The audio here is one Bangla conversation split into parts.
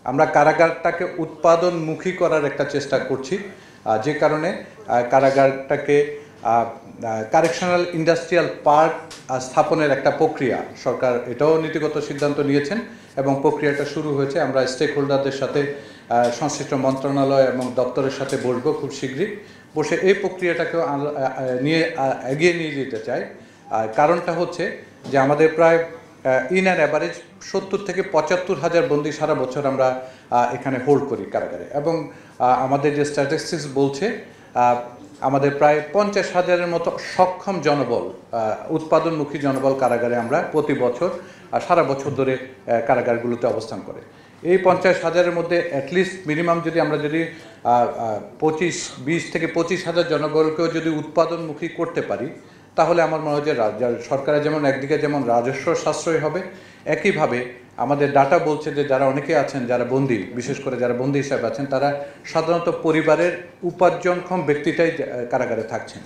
আমরা কারাগারটাকে উৎপাদনমুখী করার একটা চেষ্টা করছি, যে কারণে কারাগারটাকে কারেকশনাল ইন্ডাস্ট্রিয়াল পার্ক স্থাপনের একটা প্রক্রিয়া সরকার এটাও নীতিগত সিদ্ধান্ত নিয়েছেন এবং প্রক্রিয়াটা শুরু হয়েছে। আমরা স্টেক হোল্ডারদের সাথে সংশ্লিষ্ট মন্ত্রণালয় এবং দপ্তরের সাথে বসবো খুব শীঘ্রই, বসে এই প্রক্রিয়াটাকেও এগিয়ে নিয়ে যেতে চাই। কারণটা হচ্ছে যে আমাদের প্রায় ইন অ্যান অ্যাভারেজ 70 থেকে 75 হাজার বন্দী সারা বছর আমরা এখানে হোল্ড করি কারাগারে, এবং আমাদের যে স্ট্যাটিস্টিক্স বলছে আমাদের প্রায় 50 হাজারের মতো সক্ষম জনবল, উৎপাদনমুখী জনবল কারাগারে আমরা প্রতি বছর সারা বছর ধরে কারাগারগুলোতে অবস্থান করে। এই 50 হাজারের মধ্যে অ্যাটলিস্ট মিনিমাম যদি আমরা 20 থেকে 25 হাজার জনবলকেও যদি উৎপাদনমুখী করতে পারি, তাহলে আমার মনে হয় যে সরকারের যেমন একদিকে যেমন রাজস্ব সাশ্রয় হবে, একইভাবে আমাদের ডাটা বলছে যে যারা অনেকে আছেন যারা বন্দী, বিশেষ করে যারা বন্দী হিসাবে আছেন, তারা সাধারণত পরিবারের উপার্জনক্ষম ব্যক্তিটাই কারাগারে থাকছেন,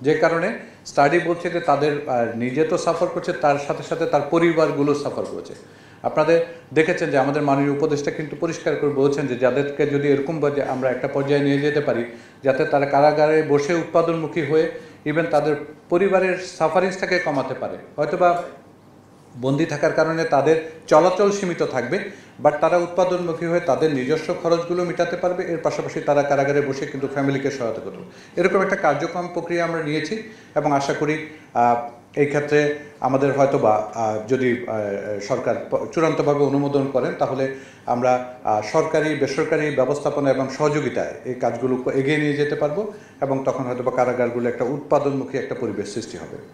যে কারণে স্টাডি বলছে যে তাদের নিজে তো সাফার করছে, তার সাথে সাথে তার পরিবারগুলো সাফার করছে। আপনাদের দেখেছেন যে আমাদের মাননীয় উপদেষ্টা কিন্তু পরিষ্কার করে বলছেন যে যাদেরকে যদি এরকম আমরা একটা পর্যায়ে নিয়ে যেতে পারি যাতে তারা কারাগারে বসে উৎপাদনমুখী হয়ে ইভেন তাদের পরিবারের সাফারিংসটাকে কমাতে পারে। হয়তোবা বন্দি থাকার কারণে তাদের চলাচল সীমিত থাকবে, বাট তারা উৎপাদনমুখী হয়ে তাদের নিজস্ব খরচগুলো মেটাতে পারবে, এর পাশাপাশি তারা কারাগারে বসে কিন্তু ফ্যামিলিকে সহায়তা করবে। এরকম একটা কার্যক্রম প্রক্রিয়া আমরা নিয়েছি এবং আশা করি এই ক্ষেত্রে আমাদের হয়তোবা যদি সরকার চূড়ান্তভাবে অনুমোদন করেন, তাহলে আমরা সরকারি বেসরকারি ব্যবস্থাপনা এবং সহযোগিতায় এই কাজগুলো এগিয়ে নিয়ে যেতে পারবো এবং তখন হয়তোবা কারাগারগুলো একটা উৎপাদনমুখী একটা পরিবেশ সৃষ্টি হবে।